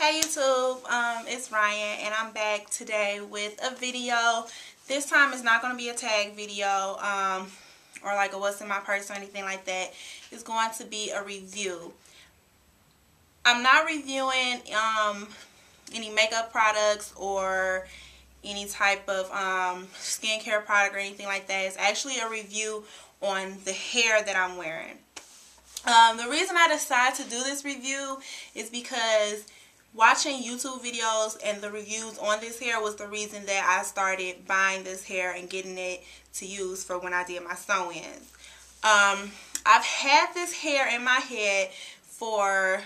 Hey YouTube, it's Ryan and I'm back today with a video. This time it's not going to be a tag video or like a what's in my purse or anything like that. It's going to be a review. I'm not reviewing any makeup products or any type of skincare product or anything like that. It's actually a review on the hair that I'm wearing. The reason I decided to do this review is because watching YouTube videos and the reviews on this hair was the reason that I started buying this hair and getting it to use for when I did my sew-ins. I've had this hair in my head for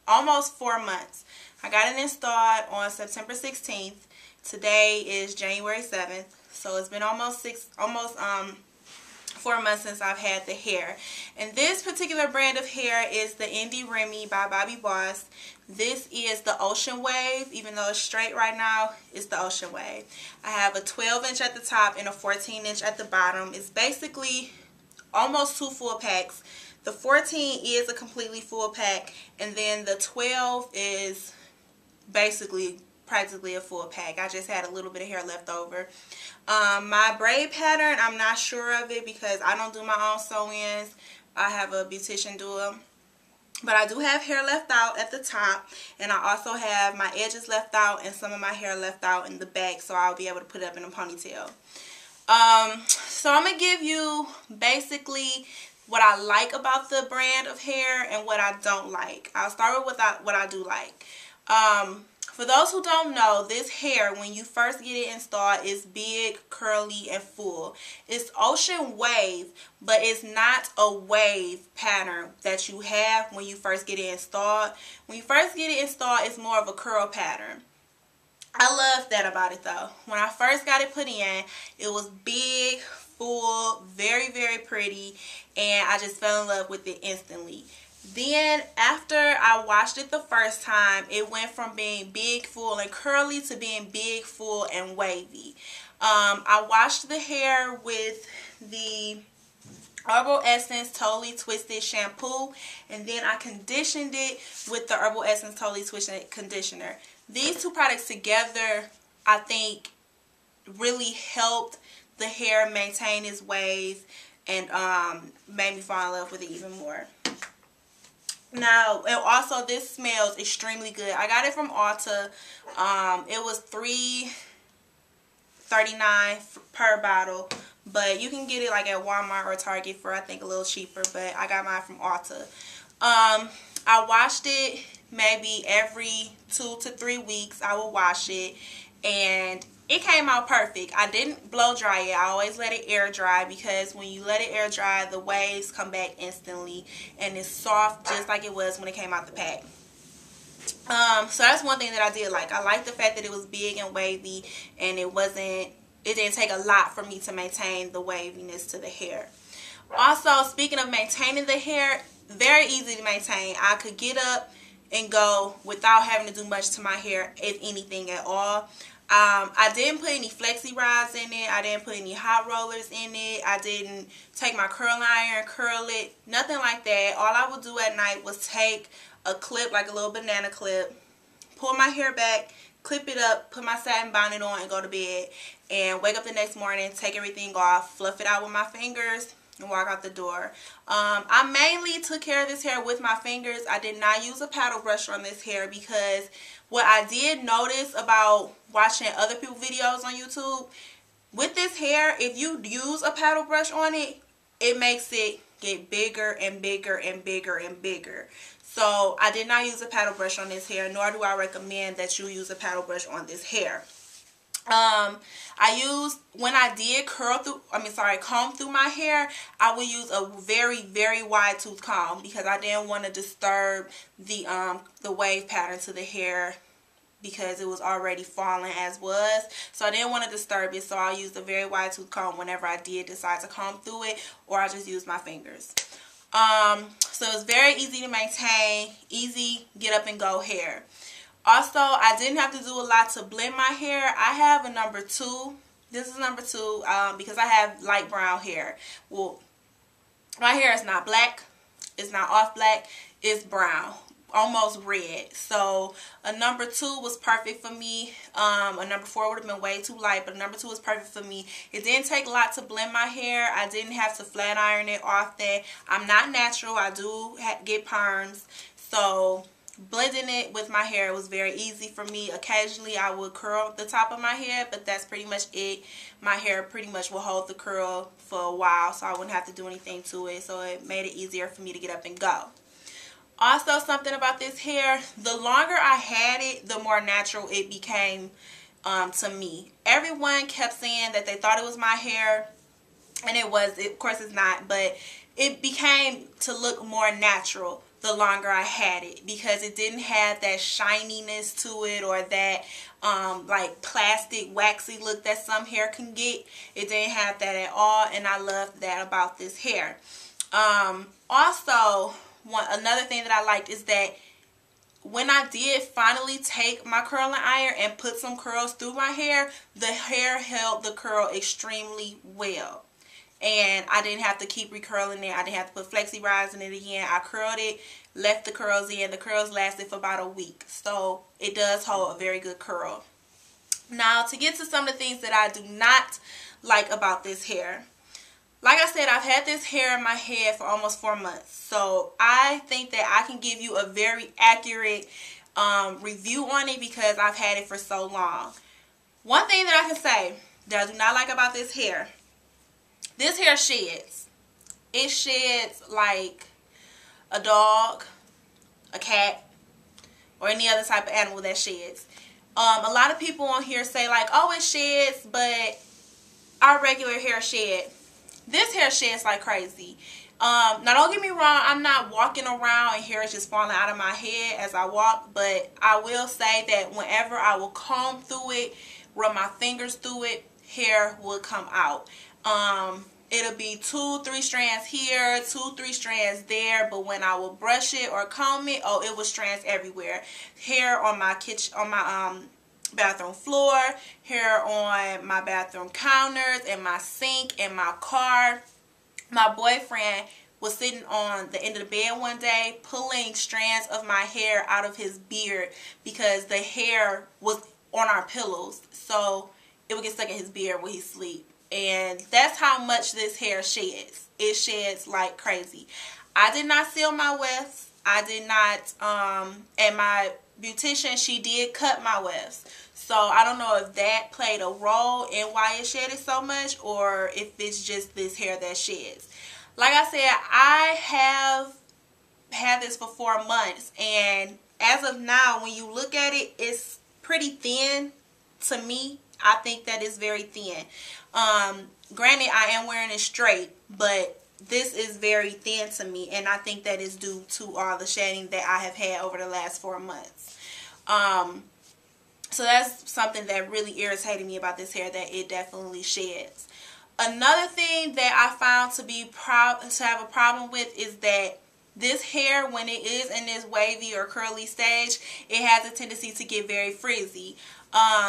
almost 4 months. I got it installed on September 16th. Today is January 7th. So it's been almost 4 months since I've had the hair. And this particular brand of hair is the Indi Remi by Bobbi Boss. This is the Ocean Wave. Even though it's straight right now, it's the Ocean Wave. I have a 12-inch at the top and a 14-inch at the bottom. It's basically almost 2 full packs. The 14 is a completely full pack, and then the 12 is basically practically a full pack. I just had a little bit of hair left over. My braid pattern, I'm not sure of it because I don't do my own sew-ins. I have a beautician do them. But I do have hair left out at the top, and I also have my edges left out and some of my hair left out in the back, so I'll be able to put it up in a ponytail. So I'm going to give you basically what I like about the brand of hair and what I don't like. I'll start with what I do like. For those who don't know, this hair, when you first get it installed, is big, curly, and full. It's Ocean Wave, but it's not a wave pattern that you have when you first get it installed. When you first get it installed, it's more of a curl pattern. I love that about it though. When I first got it put in, it was big, full, very, very pretty, and I just fell in love with it instantly. Then after I washed it the first time, it went from being big, full, and curly to being big, full, and wavy. I washed the hair with the Herbal Essence Totally Twisted shampoo, and then I conditioned it with the Herbal Essence Totally Twisted conditioner. These two products together, I think, really helped the hair maintain its wave and made me fall in love with it even more. Now, and also this smells extremely good. I got it from Ulta. It was $3.39 per bottle, but you can get it like at Walmart or Target for I think a little cheaper, but I got mine from Ulta. I washed it maybe every 2 to 3 weeks. I would wash it, and it came out perfect. I didn't blow dry it. I always let it air dry because when you let it air dry, the waves come back instantly and it's soft just like it was when it came out the pack. So that's one thing that I did like. I like the fact that it was big and wavy, and it didn't take a lot for me to maintain the waviness to the hair. Also, speaking of maintaining the hair, very easy to maintain. I could get up and go without having to do much to my hair, if anything at all. I didn't put any flexi rods in it. I didn't put any hot rollers in it. I didn't take my curl iron, curl it, nothing like that. All I would do at night was take a clip, like a little banana clip, pull my hair back, clip it up, put my satin bonnet on, and go to bed. And wake up the next morning, take everything off, fluff it out with my fingers, and walk out the door. I mainly took care of this hair with my fingers. I did not use a paddle brush on this hair because what I did notice about watching other people's videos on YouTube, with this hair, if you use a paddle brush on it, it makes it get bigger and bigger and bigger and bigger. So I did not use a paddle brush on this hair, nor do I recommend that you use a paddle brush on this hair. When I did comb through my hair, I would use a very, very wide tooth comb because I didn't want to disturb the wave pattern to the hair because it was already falling as was. So I didn't want to disturb it, so I used a very wide tooth comb whenever I did decide to comb through it, or I just used my fingers. So it's very easy to maintain, easy get up and go hair. Also, I didn't have to do a lot to blend my hair. I have a number 2. This is number 2 because I have light brown hair. Well, my hair is not black. It's not off black. It's brown. almost red. So a number 2 was perfect for me. A number 4 would have been way too light, but a number 2 was perfect for me. It didn't take a lot to blend my hair. I didn't have to flat iron it often. I'm not natural. I do get perms. So blending it with my hair was very easy for me. Occasionally I would curl the top of my head, but that's pretty much it. My hair pretty much will hold the curl for a while, so I wouldn't have to do anything to it. So it made it easier for me to get up and go. Also, something about this hair, the longer I had it, the more natural it became to me. Everyone kept saying that they thought it was my hair, and it was. Of course it's not, but it became to look more natural the longer I had it, because it didn't have that shininess to it or that like plastic waxy look that some hair can get. It didn't have that at all, and I loved that about this hair. Also, another thing that I liked is that when I did finally take my curling iron and put some curls through my hair, the hair held the curl extremely well. And I didn't have to keep recurling it. I didn't have to put flexi rise in it again. I curled it, left the curls in. The curls lasted for about a week. So it does hold a very good curl. Now, to get to some of the things that I do not like about this hair. Like I said, I've had this hair in my head for almost 4 months. So I think that I can give you a very accurate review on it because I've had it for so long. One thing that I can say that I do not like about this hair sheds. It sheds like a dog, a cat, or any other type of animal that sheds. A lot of people on here say like, oh, it sheds, but our regular hair shed. This hair sheds like crazy. Now don't get me wrong, I'm not walking around and hair is just falling out of my head as I walk, but I will say that whenever I will comb through it, run my fingers through it, hair will come out. It'll be 2-3 strands here, 2-3 strands there, but when I will brush it or comb it, oh, it was strands everywhere. Hair on my bathroom floor, hair on my bathroom counters, and my sink, and my car. My boyfriend was sitting on the end of the bed one day pulling strands of my hair out of his beard because the hair was on our pillows, so it would get stuck in his beard when he sleep. And that's how much this hair sheds. It sheds like crazy. I did not seal my wefts. I did not, and my beautician, she did cut my wefts. So I don't know if that played a role in why it shedded so much, or if it's just this hair that sheds. Like I said, I have had this for 4 months, and as of now, when you look at it, it's pretty thin to me. I think that it's very thin. Granted, I am wearing it straight, but this is very thin to me, and I think that is due to all the shedding that I have had over the last 4 months. So that's something that really irritated me about this hair, that it definitely sheds. Another thing that I found to have a problem with is that this hair, when it is in this wavy or curly stage, it has a tendency to get very frizzy.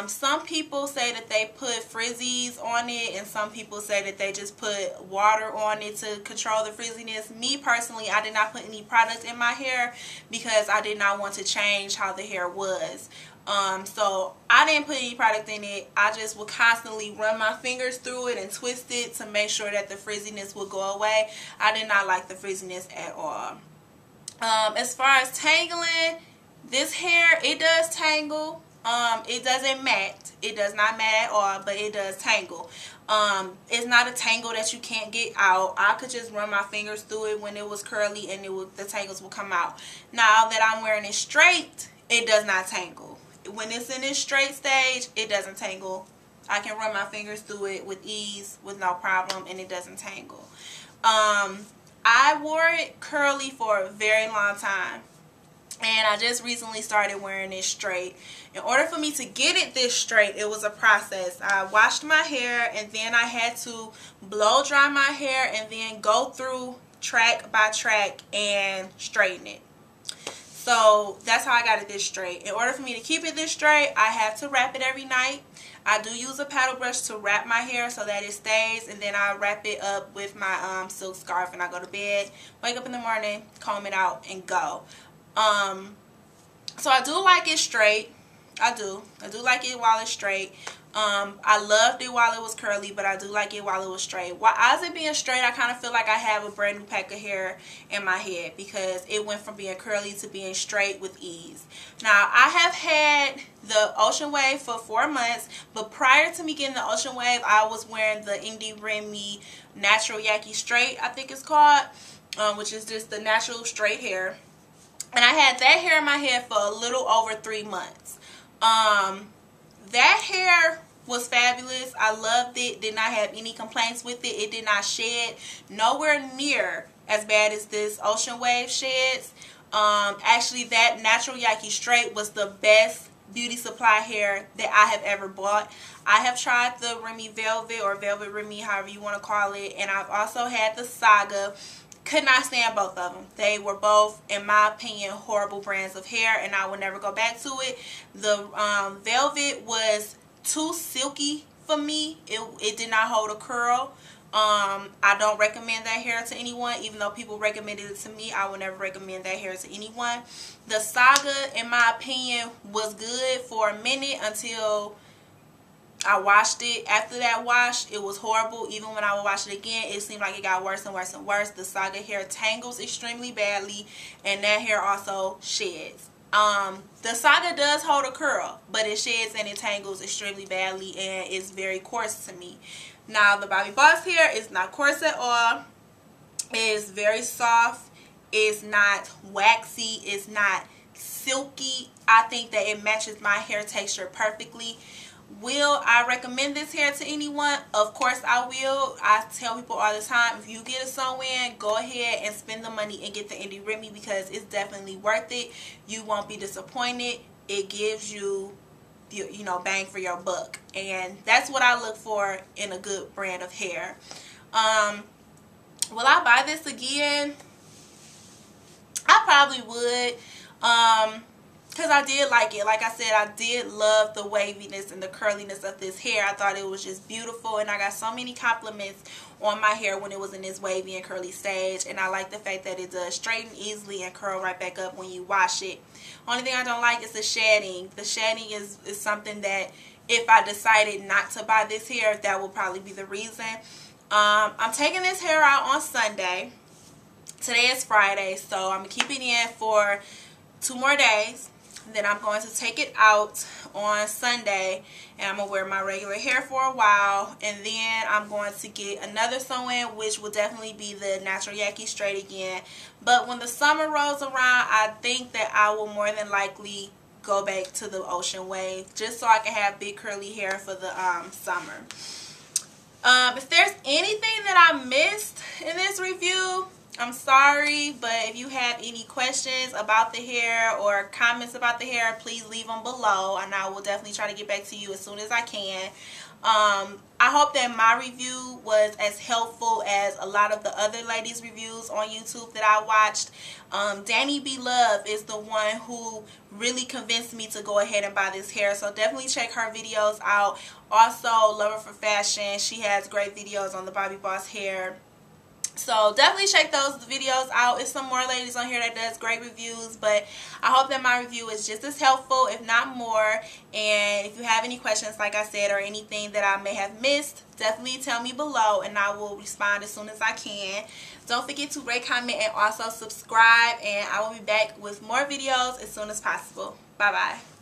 Some people say that they put frizzies on it, and some people say that they just put water on it to control the frizziness. Me personally, I did not put any product in my hair because I did not want to change how the hair was. So I didn't put any product in it. I just would constantly run my fingers through it and twist it to make sure that the frizziness would go away. I did not like the frizziness at all. As far as tangling, this hair, it does tangle. It doesn't mat. It does not mat at all, but it does tangle. It's not a tangle that you can't get out. I could just run my fingers through it when it was curly, and the tangles will come out. Now that I'm wearing it straight, it does not tangle. When it's in this straight stage, it doesn't tangle. I can run my fingers through it with ease, with no problem, and it doesn't tangle. I wore it curly for a very long time, and I just recently started wearing it straight. In order for me to get it this straight, it was a process. I washed my hair, and then I had to blow dry my hair and then go through track by track and straighten it. So that's how I got it this straight. In order for me to keep it this straight, I have to wrap it every night. I do use a paddle brush to wrap my hair so that it stays, and then I wrap it up with my silk scarf, and I go to bed, wake up in the morning, comb it out, and go. So I do like it straight. I do like it while it's straight. I loved it while it was curly, but I do like it while it was straight. While as it being straight, I kind of feel like I have a brand new pack of hair in my head because it went from being curly to being straight with ease. Now, I have had the Ocean Wave for 4 months, but prior to me getting the Ocean Wave, I was wearing the Indi Remi Natural Yaki Straight, I think it's called, which is just the natural straight hair. And I had that hair in my head for a little over 3 months. That hair was fabulous. I loved it. Did not have any complaints with it. It did not shed nowhere near as bad as this Ocean Wave sheds. Actually, that Natural Yaki Straight was the best beauty supply hair that I have ever bought. I have tried the Remi Velvet or Velvet Remi, however you want to call it, and I've also had the Saga. Could not stand both of them. They were both, in my opinion, horrible brands of hair, and I will never go back to it. The Velvet was too silky for me. It did not hold a curl. I don't recommend that hair to anyone. Even though people recommended it to me, I would never recommend that hair to anyone. The Saga, in my opinion, was good for a minute until I washed it. After that wash, it was horrible. Even when I would wash it again, it seemed like it got worse and worse and worse. The Saga hair tangles extremely badly, and that hair also sheds. The Saga does hold a curl, but it sheds and it tangles extremely badly, and it's very coarse to me. Now, the Bobbi Boss hair is not coarse at all. It's very soft. It's not waxy. It's not silky. I think that it matches my hair texture perfectly. Will I recommend this hair to anyone? Of course I will. I tell people all the time, if you get a sew-in, go ahead and spend the money and get the Indi Remi because it's definitely worth it. You won't be disappointed. It gives you, you know, bang for your buck. And that's what I look for in a good brand of hair. Will I buy this again? I probably would. Because I did like it. Like I said, I did love the waviness and the curliness of this hair. I thought it was just beautiful, and I got so many compliments on my hair when it was in this wavy and curly stage. And I like the fact that it does straighten easily and curl right back up when you wash it. Only thing I don't like is the shedding. The shedding is something that if I decided not to buy this hair, that will probably be the reason. I'm taking this hair out on Sunday. Today is Friday, so I'm going to keep it in for 2 more days. Then I'm going to take it out on Sunday, and I'm going to wear my regular hair for a while, and then I'm going to get another sew-in, which will definitely be the Natural Yaki Straight again. But when the summer rolls around, I think that I will more than likely go back to the Ocean Wave, just so I can have big curly hair for the summer. If there's anything that I missed in this review, I'm sorry, but if you have any questions about the hair or comments about the hair, please leave them below, and I will definitely try to get back to you as soon as I can. I hope that my review was as helpful as a lot of the other ladies' reviews on YouTube that I watched. Danny B. Love is the one who really convinced me to go ahead and buy this hair, so definitely check her videos out. Also, Love Her for Fashion. She has great videos on the Bobbi Boss hair. So definitely check those videos out. It's some more ladies on here that does great reviews, but I hope that my review is just as helpful, if not more. And if you have any questions, like I said, or anything that I may have missed, definitely tell me below, and I will respond as soon as I can. Don't forget to rate, comment, and also subscribe, and I will be back with more videos as soon as possible. Bye-bye.